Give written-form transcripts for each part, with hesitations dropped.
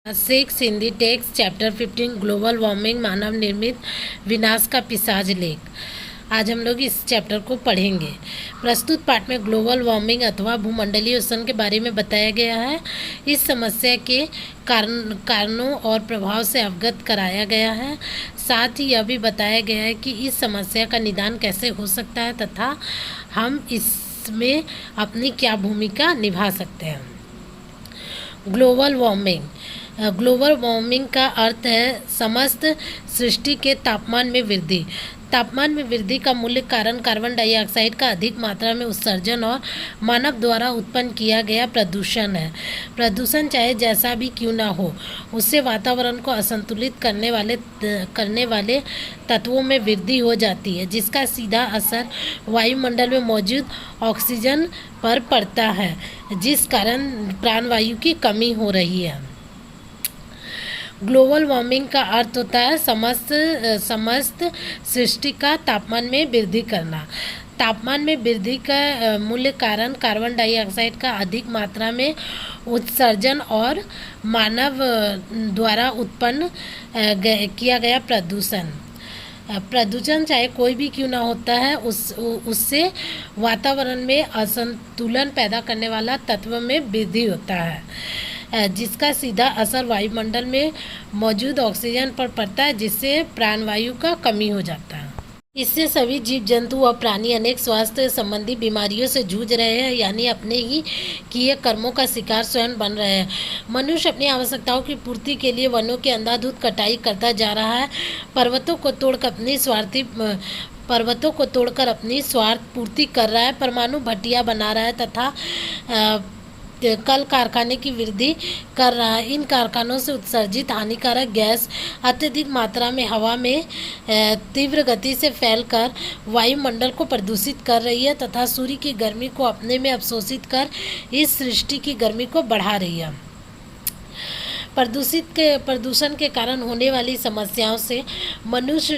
Six Hindi text chapter 15 global warming मानव निर्मित विनाश का पिशाच लेख। आज हम लोग इस चैप्टर को पढ़ेंगे। प्रस्तुत पाठ में ग्लोबल वार्मिंग अथवा भूमंडलीय उष्णन के बारे में बताया गया है। इस समस्या के कारणों और प्रभाव से अवगत कराया गया है। साथ ही यह भी बताया गया है कि इस समस्या का निदान कैसे हो सकता है तथा हम इसमें अपनी क्या भूमिका निभा सकते हैं। ग्लोबल वार्मिंग का अर्थ है समस्त सृष्टि के तापमान में वृद्धि। तापमान में वृद्धि का मूल कारण कार्बन डाइऑक्साइड का अधिक मात्रा में उत्सर्जन और मानव द्वारा उत्पन्न किया गया प्रदूषण है। प्रदूषण चाहे जैसा भी क्यों ना हो, उससे वातावरण को असंतुलित करने वाले तत्वों में वृद्धि हो जाती है, जिसका सीधा असर वायुमंडल में मौजूद ऑक्सीजन पर पड़ता है, जिस कारण प्राणवायु की कमी हो रही है। ग्लोबल वार्मिंग का अर्थ होता है समस्त सृष्टि का तापमान में वृद्धि करना। तापमान में वृद्धि का मूल कारण कार्बन डाइऑक्साइड का अधिक मात्रा में उत्सर्जन और मानव द्वारा उत्पन्न किया गया प्रदूषण चाहे कोई भी क्यों ना होता है, उससे वातावरण में असंतुलन पैदा करने वाला तत्व में वृद्धि होता है, जिसका सीधा असर वायुमंडल में मौजूद ऑक्सीजन पर पड़ता है, जिससे प्राणवायु का कमी हो जाता है। इससे सभी जीव जंतु और प्राणी अनेक स्वास्थ्य संबंधी बीमारियों से जूझ रहे हैं, यानी अपने ही किए कर्मों का शिकार स्वयं बन रहे हैं। मनुष्य अपनी आवश्यकताओं की पूर्ति के लिए वनों की अंधाधुंध कटाई करता जा रहा है। पर्वतों को तोड़कर अपनी स्वार्थ पूर्ति कर रहा है। परमाणु भट्टियां बना रहा है तथा कल कारखाने की वृद्धि कर रहा है। इन कारखानों से उत्सर्जित हानिकारक गैस अत्यधिक मात्रा में हवा में तीव्र गति से फैलकर वायुमंडल को प्रदूषित कर रही है तथा सूर्य की गर्मी को अपने में अवशोषित कर इस सृष्टि की गर्मी को बढ़ा रही है। प्रदूषण के कारण होने वाली समस्याओं से मनुष्य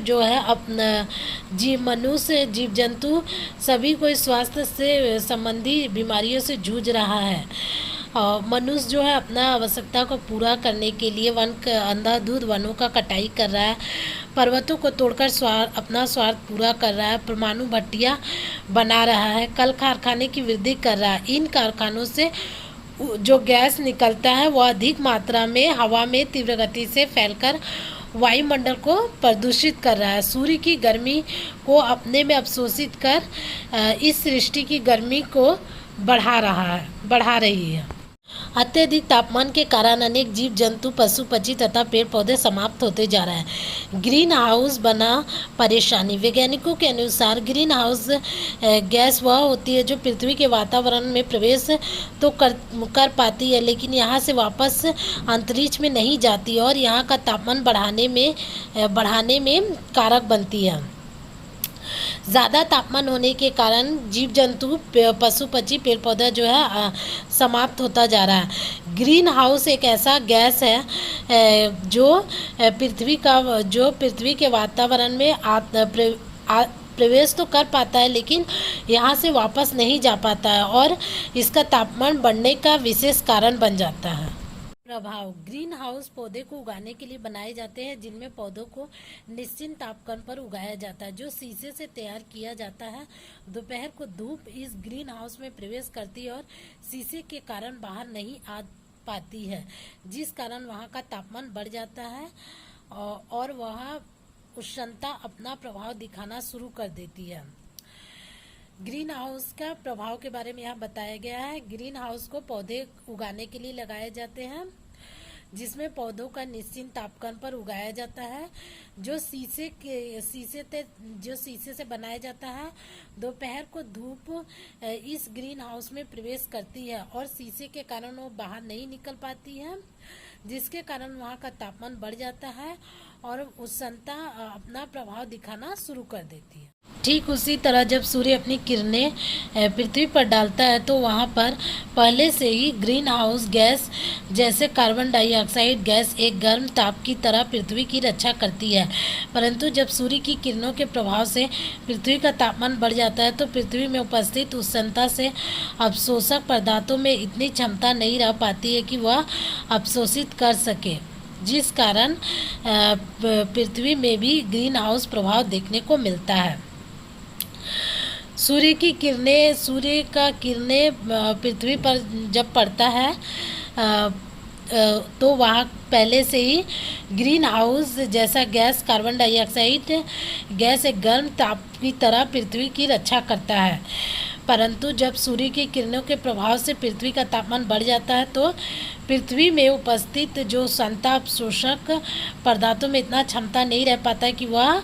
जीव जंतु सभी कोई स्वास्थ्य से संबंधी बीमारियों से जूझ रहा है। और मनुष्य अपना आवश्यकता को पूरा करने के लिए अंधाधुंध वनों का कटाई कर रहा है, पर्वतों को तोड़कर अपना स्वार्थ पूरा कर रहा है, परमाणु भट्टियां बना रहा है, कल कारखाने की वृद्धि कर रहा है। इन कारखानों से जो गैस निकलता है वह अधिक मात्रा में हवा में तीव्र गति से फैलकर वायुमंडल को प्रदूषित कर रहा है। सूर्य की गर्मी को अपने में अवशोषित कर इस सृष्टि की गर्मी को बढ़ा रही है। अत्यधिक तापमान के कारण अनेक जीव जंतु, पशु पक्षी तथा पेड़ पौधे समाप्त होते जा रहे हैं। ग्रीन हाउस बना परेशानी। वैज्ञानिकों के अनुसार ग्रीन हाउस गैस वह होती है जो पृथ्वी के वातावरण में प्रवेश तो कर पाती है, लेकिन यहाँ से वापस अंतरिक्ष में नहीं जाती और यहाँ का तापमान बढ़ाने में कारक बनती है। ज़्यादा तापमान होने के कारण जीव जंतु, पशु पक्षी, पेड़ पौधा समाप्त होता जा रहा है। ग्रीन हाउस एक ऐसा गैस है जो पृथ्वी के वातावरण में प्रवेश तो कर पाता है, लेकिन यहाँ से वापस नहीं जा पाता है और इसका तापमान बढ़ने का विशेष कारण बन जाता है। प्रभाव। ग्रीन हाउस पौधे को उगाने के लिए बनाए जाते हैं, जिनमें पौधों को निश्चित तापमान पर उगाया जाता है, जो शीशे से तैयार किया जाता है। दोपहर को धूप इस ग्रीन हाउस में प्रवेश करती है और शीशे के कारण बाहर नहीं आ पाती है, जिस कारण वहाँ का तापमान बढ़ जाता है और वह उष्णता अपना प्रभाव दिखाना शुरू कर देती है। ग्रीन हाउस का प्रभाव के बारे में यहाँ बताया गया है। ग्रीन हाउस को पौधे उगाने के लिए लगाए जाते हैं, जिसमें पौधों का निश्चित तापमान पर उगाया जाता है, जो शीशे से बनाया जाता है। दोपहर को धूप इस ग्रीन हाउस में प्रवेश करती है और शीशे के कारण वो बाहर नहीं निकल पाती है, जिसके कारण वहाँ का तापमान बढ़ जाता है और उष्णता अपना प्रभाव दिखाना शुरू कर देती है। ठीक उसी तरह जब सूर्य अपनी किरणें पृथ्वी पर डालता है तो वहाँ पर पहले से ही ग्रीन हाउस गैस जैसे कार्बन डाइऑक्साइड गैस एक गर्म ताप की तरह पृथ्वी की रक्षा करती है। परंतु जब सूर्य की किरणों के प्रभाव से पृथ्वी का तापमान बढ़ जाता है तो पृथ्वी में उपस्थित उष्णता से अवशोषक पदार्थों में इतनी क्षमता नहीं रह पाती है कि वह अवशोषित कर सके, जिस कारण पृथ्वी में भी ग्रीन हाउस प्रभाव देखने को मिलता है। सूर्य का किरणें पृथ्वी पर जब पड़ता है तो वहाँ पहले से ही ग्रीन हाउस जैसा गैस कार्बन डाइऑक्साइड गैस एक गर्म ताप की तरह पृथ्वी की रक्षा करता है। परंतु जब सूर्य की किरणों के प्रभाव से पृथ्वी का तापमान बढ़ जाता है तो पृथ्वी में उपस्थित जो संताप शोषक पदार्थों में इतना क्षमता नहीं रह पाता कि वह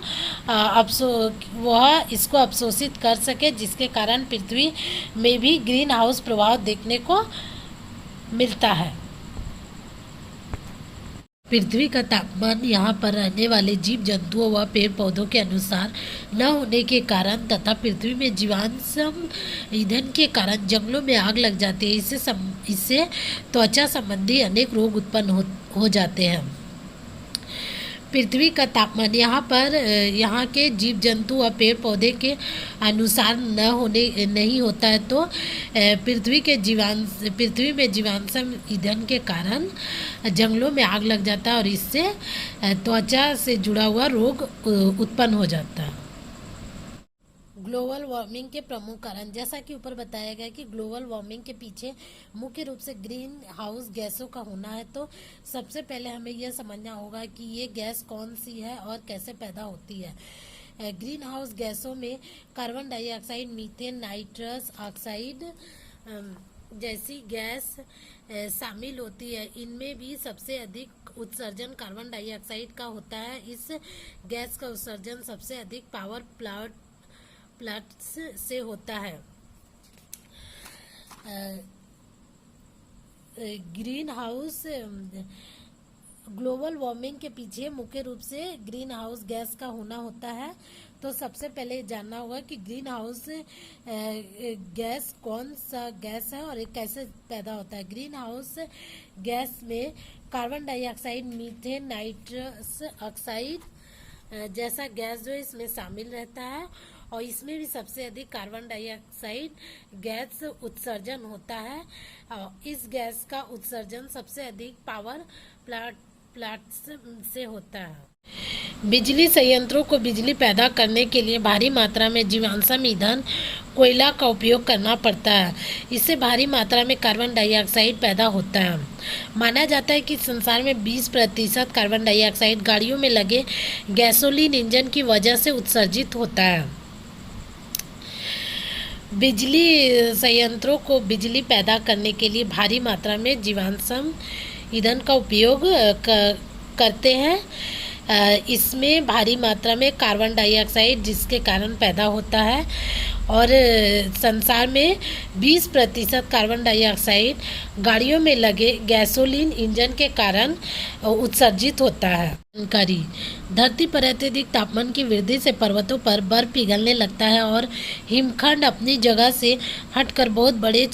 इसको अवशोषित कर सके, जिसके कारण पृथ्वी में भी ग्रीन हाउस प्रभाव देखने को मिलता है। पृथ्वी का तापमान यहाँ पर रहने वाले जीव जंतुओं व पेड़ पौधों के अनुसार न होने के कारण तथा पृथ्वी में जीवाश्म ईंधन के कारण जंगलों में आग लग जाती है। इससे त्वचा संबंधी अनेक रोग उत्पन्न हो जाते हैं। पृथ्वी का तापमान यहाँ के जीव जंतु व पेड़ पौधे के अनुसार नहीं होता है तो पृथ्वी में जीवाश्म ईंधन के कारण जंगलों में आग लग जाता है और इससे त्वचा से जुड़ा हुआ रोग उत्पन्न हो जाता है। ग्लोबल वार्मिंग के प्रमुख कारण, जैसा कि ऊपर बताया गया कि ग्लोबल वार्मिंग के पीछे मुख्य रूप से ग्रीन हाउस गैसों का होना है। तो सबसे पहले हमें यह समझना होगा कि ये गैस कौन सी है और कैसे पैदा होती है। ग्रीन हाउस गैसों में carbon dioxide, methane, nitrous oxide जैसी गैस शामिल होती है। इनमें भी सबसे अधिक उत्सर्जन कार्बन डाइऑक्साइड का होता है। इस गैस का उत्सर्जन सबसे अधिक पावर प्लांट्स से होता है। ग्रीन हाउस ग्लोबल वार्मिंग के पीछे मुख्य रूप से ग्रीन हाउस गैस का होना होता है। तो सबसे पहले जानना होगा कि ग्रीन हाउस गैस कौन सा गैस है और ये कैसे पैदा होता है। ग्रीन हाउस गैस में carbon dioxide, methane, nitrous oxide जैसा गैस जो इसमें शामिल रहता है और इसमें भी सबसे अधिक कार्बन डाइऑक्साइड गैस उत्सर्जन होता है। इस गैस का उत्सर्जन सबसे अधिक पावर प्लांट्स से होता है। बिजली संयंत्रों को बिजली पैदा करने के लिए भारी मात्रा में जीवाश्म ईंधन कोयला का उपयोग करना पड़ता है। इससे भारी मात्रा में कार्बन डाइऑक्साइड पैदा होता है। माना जाता है कि संसार में 20% कार्बन डाइऑक्साइड गाड़ियों में लगे गैसोलीन इंजन की वजह से उत्सर्जित होता है। बिजली संयंत्रों को बिजली पैदा करने के लिए भारी मात्रा में जीवाश्म ईंधन का उपयोग करते हैं। इसमें भारी मात्रा में कार्बन डाइऑक्साइड जिसके कारण पैदा होता है और संसार में 20% कार्बन डाइऑक्साइड गाड़ियों में लगे गैसोलीन इंजन के कारण उत्सर्जित होता है। जानकारी, धरती पर अत्यधिक तापमान की वृद्धि से पर्वतों पर बर्फ पिघलने लगता है और हिमखंड अपनी जगह से हटकर बहुत बड़े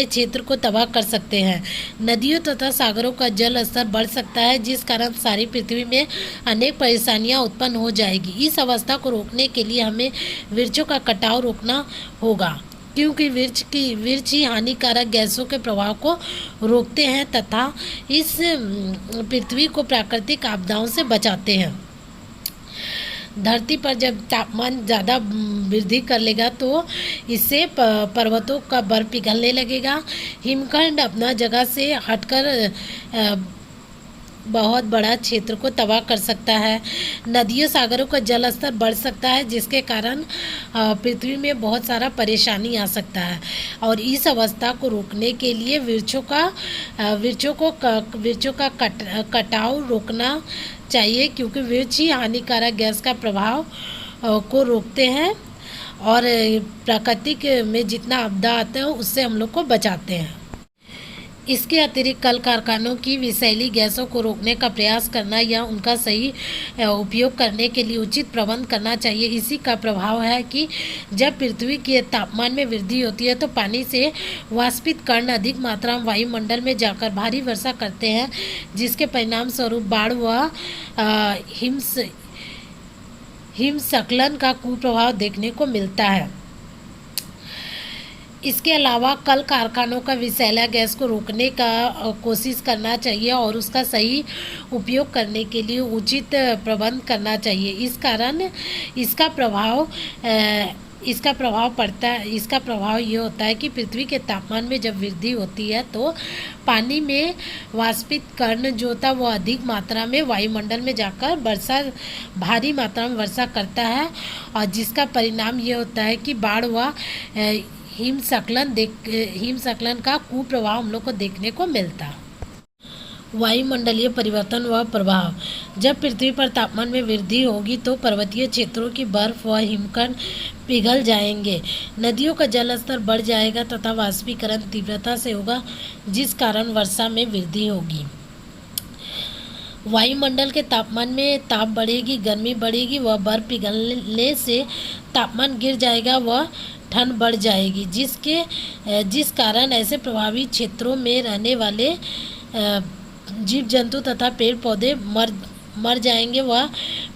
क्षेत्र को तबाह कर सकते हैं। नदियों तथा सागरों का जल स्तर बढ़ सकता है, जिस कारण सारी पृथ्वी में अनेक परेशानियां उत्पन्न हो जाएगी। इस अवस्था को रोकने के लिए हमें वृक्षों का कटाव रोकना होगा, क्योंकि वृक्ष ही हानिकारक गैसों के प्रभाव को रोकते हैं तथा इस पृथ्वी को प्राकृतिक आपदाओं से बचाते हैं। धरती पर जब तापमान ज़्यादा वृद्धि कर लेगा तो इससे पर्वतों का बर्फ पिघलने लगेगा। हिमखंड अपना जगह से हटकर बहुत बड़ा क्षेत्र को तबाह कर सकता है। नदियों सागरों का जल स्तर बढ़ सकता है, जिसके कारण पृथ्वी में बहुत सारा परेशानी आ सकता है। और इस अवस्था को रोकने के लिए वृक्षों का कटाव रोकना चाहिए, क्योंकि वृक्ष ही हानिकारक गैस का प्रभाव को रोकते हैं और प्राकृतिक में जितना आपदा आता है उससे हम लोग को बचाते हैं। इसके अतिरिक्त कल कारखानों की विषैली गैसों को रोकने का प्रयास करना या उनका सही उपयोग करने के लिए उचित प्रबंध करना चाहिए। इसी का प्रभाव है कि जब पृथ्वी के तापमान में वृद्धि होती है तो पानी से वाष्पित कण अधिक मात्रा में वायुमंडल में जाकर भारी वर्षा करते हैं, जिसके परिणाम स्वरूप बाढ़ व हिमस्खलन का कुप्रभाव देखने को मिलता है। इसके अलावा कल कारखानों का विषैला गैस को रोकने का कोशिश करना चाहिए और उसका सही उपयोग करने के लिए उचित प्रबंध करना चाहिए। इस कारण इसका प्रभाव इसका प्रभाव ये होता है कि पृथ्वी के तापमान में जब वृद्धि होती है तो पानी में वाष्पित कण जो होता है वो अधिक मात्रा में वायुमंडल में जाकर भारी मात्रा में वर्षा करता है, और जिसका परिणाम ये होता है कि बाढ़ व हिमस्खलन का कुप्रभाव हम लोग को देखने को मिलता है। वायुमंडलीय परिवर्तन व प्रभाव। जब पृथ्वी पर तापमान में वृद्धि होगी तो पर्वतीय क्षेत्रों की बर्फ व हिमकण पिघल जाएंगे, नदियों का जल स्तर बढ़ जाएगा तथा वाष्पीकरण तीव्रता से होगा, जिस कारण वर्षा में वृद्धि होगी। वायुमंडल के तापमान में ताप बढ़ेगी, गर्मी बढ़ेगी व बर्फ पिघलने से तापमान गिर जाएगा व ठंड बढ़ जाएगी, जिस कारण ऐसे प्रभावित क्षेत्रों में रहने वाले जीव जंतु तथा पेड़ पौधे मर जाएंगे व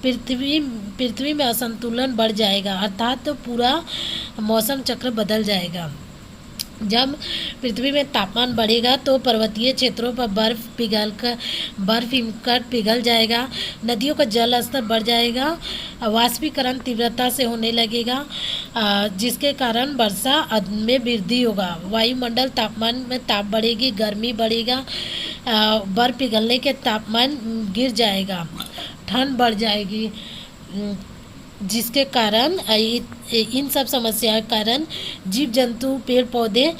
पृथ्वी में असंतुलन बढ़ जाएगा, अर्थात तो पूरा मौसम चक्र बदल जाएगा। जब पृथ्वी में तापमान बढ़ेगा तो पर्वतीय क्षेत्रों पर बर्फ हिमकण पिघल जाएगा, नदियों का जल स्तर बढ़ जाएगा, वाष्पीकरण तीव्रता से होने लगेगा, जिसके कारण वर्षा में वृद्धि होगा। वायुमंडल तापमान में ताप बढ़ेगी, गर्मी बढ़ेगा, बर्फ पिघलने के तापमान गिर जाएगा, ठंड बढ़ जाएगी, जिसके कारण इन सब समस्याओं के कारण जीव जंतु पेड़ पौधे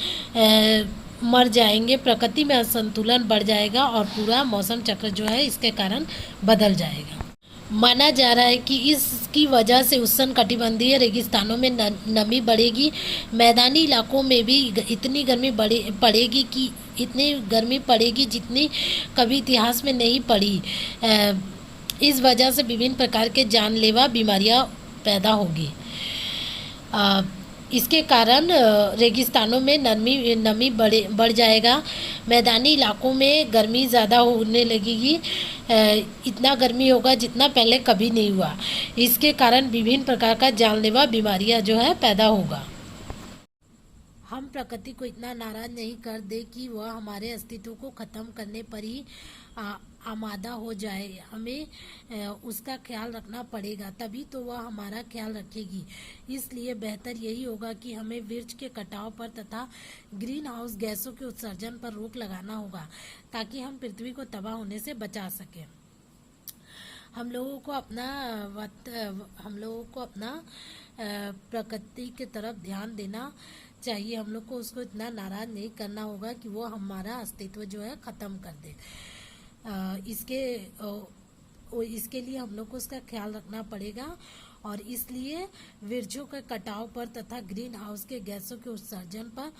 मर जाएंगे, प्रकृति में असंतुलन बढ़ जाएगा और पूरा मौसम चक्र जो है इसके कारण बदल जाएगा। माना जा रहा है कि इसकी वजह से उष्णकटिबंधीय रेगिस्तानों में नमी बढ़ेगी, मैदानी इलाकों में भी इतनी गर्मी पड़ेगी जितनी कभी इतिहास में नहीं पड़ी। इस वजह से विभिन्न प्रकार के जानलेवा बीमारियां पैदा होगी। इसके कारण रेगिस्तानों में नमी बढ़ जाएगा, मैदानी इलाकों में गर्मी ज़्यादा होने लगेगी, इतना गर्मी होगा जितना पहले कभी नहीं हुआ। इसके कारण विभिन्न प्रकार का जानलेवा बीमारियां जो है पैदा होगा। हम प्रकृति को इतना नाराज नहीं कर दे कि वह हमारे अस्तित्व को ख़त्म करने पर ही आमादा हो जाए। हमें उसका ख्याल रखना पड़ेगा, तभी तो वह हमारा ख्याल रखेगी। इसलिए बेहतर यही होगा कि हमें वृक्ष के कटाव पर तथा ग्रीन हाउस गैसों के उत्सर्जन पर रोक लगाना होगा, ताकि हम पृथ्वी को तबाह होने से बचा सकें। हम लोगों को अपना प्रकृति की तरफ ध्यान देना चाहिए। हम लोग को उसको इतना नाराज नहीं करना होगा कि वो हमारा अस्तित्व जो है ख़त्म कर दे। इसके लिए हम लोग को उसका ख्याल रखना पड़ेगा, और इसलिए वृक्षों के कटाव पर तथा ग्रीन हाउस के गैसों के उत्सर्जन पर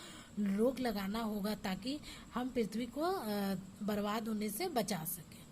रोक लगाना होगा, ताकि हम पृथ्वी को बर्बाद होने से बचा सकें।